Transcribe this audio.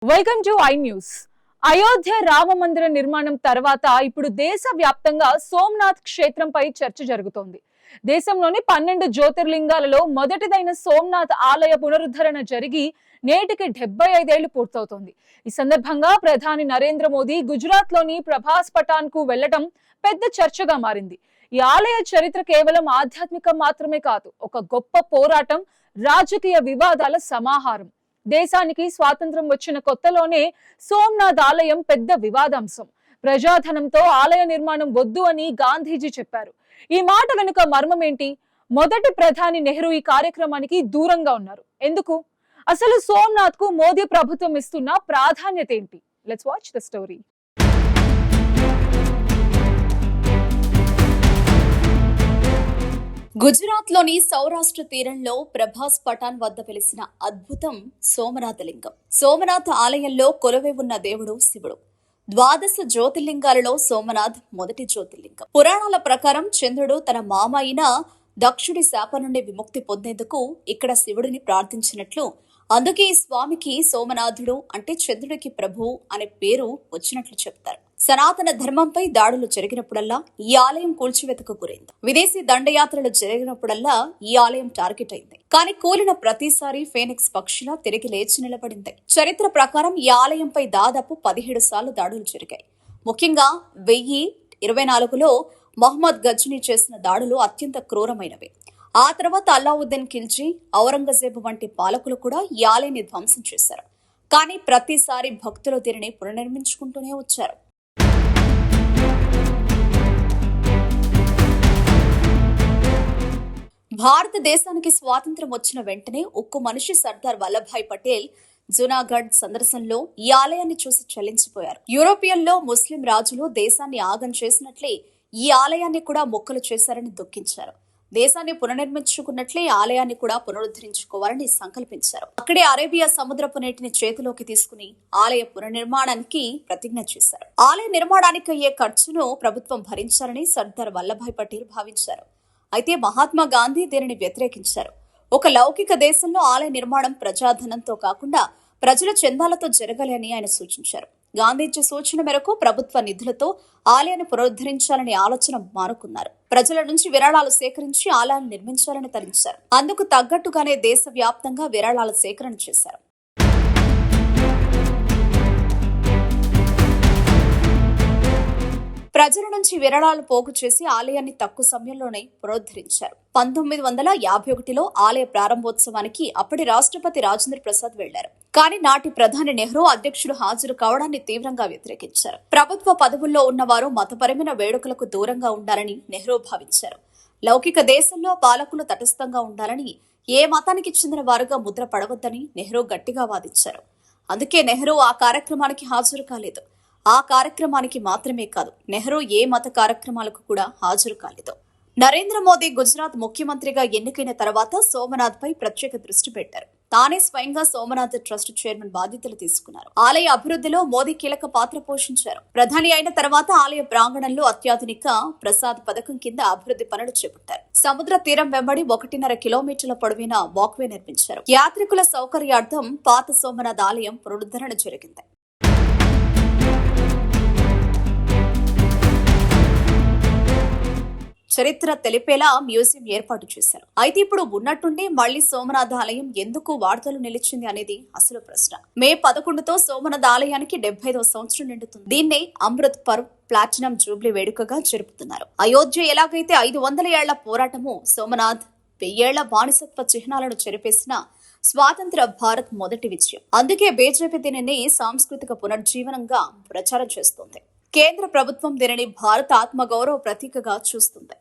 Welcome to I news. Ayodhya Rama మందిర నిర్మాణం తర్వాత ఇప్పుడు దేశ వ్యాప్తంగా సోమనాథ్ క్షేత్రంపై చర్చ జరుగుతోంది. దేశంలోని 12 జ్యోతిర్లింగాలలో మొదటిదైన సోమనాథ్ ఆలయ పునరుద్ధరణ జరిగి నేటికి 75 ఏళ్లు పూర్తవుతోంది. ఈ సందర్భంగా ప్రధాని నరేంద్ర మోదీ గుజరాత్ లోని ప్రభాస్ పటాన్ కు వెళ్లడం పెద్ద చర్చగా మారింది. ఈ ఆలయ చరిత్ర కేవలం ఆధ్యాత్మికం మాత్రమే కాదు, ఒక గొప్ప పోరాటం, రాజకీయ వివాదాల సమాహారం. దేశానికి స్వాతంత్రం వచ్చిన కొత్తలోనే సోమనాథ్ ఆలయం పెద్ద వివాదాంశం. ప్రజాధనంతో ఆలయ నిర్మాణం వద్దు అని గాంధీజీ చెప్పారు. ఈ మాట వెనుక మర్మం ఏంటి? మొదటి ప్రధాని నెహ్రూ ఈ కార్యక్రమానికి దూరంగా ఉన్నారు ఎందుకు? అసలు సోమనాథ్ కు మోదీ ప్రభుత్వం ఇస్తున్న ప్రాధాన్యత ఏంటి? Let's watch the story. Gujarat లోని సౌరాష్ట్ర తీరంలో ప్రభాస్ పటాన్ వద్ద వెలిసిన అద్భుతం సోమనాథ లింగం. సోమనాథ్ ఆలయంలో కొలువై ఉన్న దేవుడు శివుడు. 12 జ్యోతిర్లింగాలలో సోమనాథ్ మొదటి జ్యోతిర్లింగం. పురాణాల ప్రకారం చంద్రుడు తన మామ అయిన దక్షుడి శాపం నుండి విముక్తి పొందేందుకు ఇక్కడ శివుడిని ప్రార్థించినట్లు, అందుకే ఈ స్వామికి సోమనాథుడు అంటే చంద్రుడికి ప్రభువు అనే పేరు వచ్చినట్లు చెప్తారు. సనాతన ధర్మంపై దాడులు జరిగినప్పుడల్లా ఈ ఆలయం కూల్చివేతకు గురైంది. విదేశీ దండయాత్రలు జరిగినప్పుడల్లా ఈ ఆలయం టార్గెట్ అయింది. కానీ కూలిన ప్రతిసారి ఫేనిక్స్ పక్షిలా తిరిగి లేచి నిలబడింది. చరిత్ర ప్రకారం ఈ ఆలయంపై దాదాపు 17 సార్లు దాడులు జరిగాయి. ముఖ్యంగా 1024లో మొహమ్మద్ గజ్నీ చేసిన దాడులు అత్యంత క్రూరమైనవి. ఆ తర్వాత అల్లావుద్దీన్ ఖిల్జీ, ఔరంగజేబు వంటి పాలకులు కూడా ఈ ఆలయాన్ని ధ్వంసం చేశారు. కానీ ప్రతిసారి భక్తులు దీనిని పునర్నిర్మించుకుంటూనే వచ్చారు. భారతదేశానికి స్వాతంత్రం వచ్చిన వెంటనే ఉక్కు మనిషి సర్దార్ వల్లభాయ్ పటేల్ జునాగఢ్ సందర్శనలో ఈ ఆలయాన్ని చూసి చలించిపోయారు. యూరోపియన్లో ముస్లిం రాజులు దేశాన్ని ఆగం చేసినట్లే ఈ ఆలయాన్ని కూడా మొక్కలు చేశారని దుఃఖించారు. దేశాన్ని పునర్నిర్మించుకున్నట్లే ఆలయాన్ని కూడా పునరుద్ధరించుకోవాలని సంకల్పించారు. అక్కడే అరేబియా సముద్రపు నీటిని చేతిలోకి తీసుకుని ఆలయ పునర్నిర్మాణానికి ప్రతిజ్ఞ చేశారు. ఆలయ నిర్మాణానికి అయ్యే ఖర్చును ప్రభుత్వం భరించాలని సర్దార్ వల్లభాయ్ పటేల్ భావించారు. అయితే మహాత్మా గాంధీ దీనిని వ్యతిరేకించారు. ఒక లౌకిక దేశంలో ఆలయ నిర్మాణం ప్రజాధనంతో కాకుండా ప్రజల చందాలతో జరగాలి అని ఆయన సూచించారు. గాంధీజీ సూచన మేరకు ప్రభుత్వ నిధులతో ఆలయాన్ని పునరుద్ధరించాలనే ఆలోచన మానుకున్నారు. ప్రజల నుంచి విరాళాలు సేకరించి ఆలయాన్ని నిర్మించాలని తరించారు. అందుకు తగ్గట్టుగానే దేశవ్యాప్తంగా విరాళాల సేకరణ చేశారు. ప్రజల నుంచి విరాళాలు పోగు చేసి ఆలయాన్ని తక్కువ సమయంలోనే పునరుద్ధరించారు. 1951లో ఆలయ ప్రారంభోత్సవానికి అప్పటి రాష్ట్రపతి రాజేంద్ర ప్రసాద్ వెళ్లారు. కానీ నాటి ప్రధాని నెహ్రూ అధ్యక్షుడు హాజరు కావడాన్ని తీవ్రంగా వ్యతిరేకించారు. ప్రభుత్వ పదవుల్లో ఉన్నవారు మతపరమైన వేడుకలకు దూరంగా ఉండాలని నెహ్రూ భావించారు. లౌకిక దేశంలో పాలకులు తటస్థంగా ఉండాలని, ఏ మతానికి చెందిన వారుగా ముద్ర పడవద్దని నెహ్రూ గట్టిగా వాదించారు. అందుకే నెహ్రూ ఆ కార్యక్రమానికి హాజరు కాలేదు. ఆ కార్యక్రమానికి మాత్రమే కాదు, నెహ్రూ ఏ మత కార్యక్రమాలకు కూడా హాజరు కాలేదు. నరేంద్ర మోదీ గుజరాత్ ముఖ్యమంత్రిగా ఎన్నికైన తర్వాత సోమనాథ్ పై ప్రత్యేక దృష్టి పెట్టారు. తానే స్వయంగా సోమనాథ్ ట్రస్ట్ చైర్మన్ బాధ్యతలు తీసుకున్నారు. ఆలయ అభివృద్ధిలో మోదీ కీలక పాత్ర పోషించారు. ప్రధాని అయిన తర్వాత ఆలయ ప్రాంగణంలో అత్యాధునిక ప్రసాద్ పథకం కింద అభివృద్ధి పనులు చేపట్టారు. సముద్ర తీరం వెంబడి 1.5 కిలోమీటర్ల పొడవైన వాక్వే నిర్మించారు. యాత్రికుల సౌకర్యార్థం పాత సోమనాథ్ ఆలయం పునరుద్ధరణ జరిగింది. చరిత్ర తెలిపేలా మ్యూజియం ఏర్పాటు చేశారు. అయితే ఇప్పుడు ఉన్నట్టుండి మళ్లీ సోమనాథ ఆలయం ఎందుకు వార్తలు నిలిచింది అనేది అసలు ప్రశ్న. మే 11తో సోమనాథ ఆలయానికి 75వ సంవత్సరం నిండుతుంది. దీన్నే అమృత్ పర్వ్ ప్లాటినం జూబ్లీ వేడుకగా జరుపుతున్నారు. అయోధ్య ఎలాగైతే 500 ఏళ్ల పోరాటము, సోమనాథ్ 1000 ఏళ్ల బానిసత్వ చిహ్నాలను చెరిపేసిన స్వాతంత్ర భారత్ మొదటి విజయం. అందుకే బీజేపీ దీనిని సాంస్కృతిక పునర్జీవనంగా ప్రచారం చేస్తోంది. కేంద్ర ప్రభుత్వం దీనిని భారత ఆత్మగౌరవ ప్రతీకగా చూస్తుంది.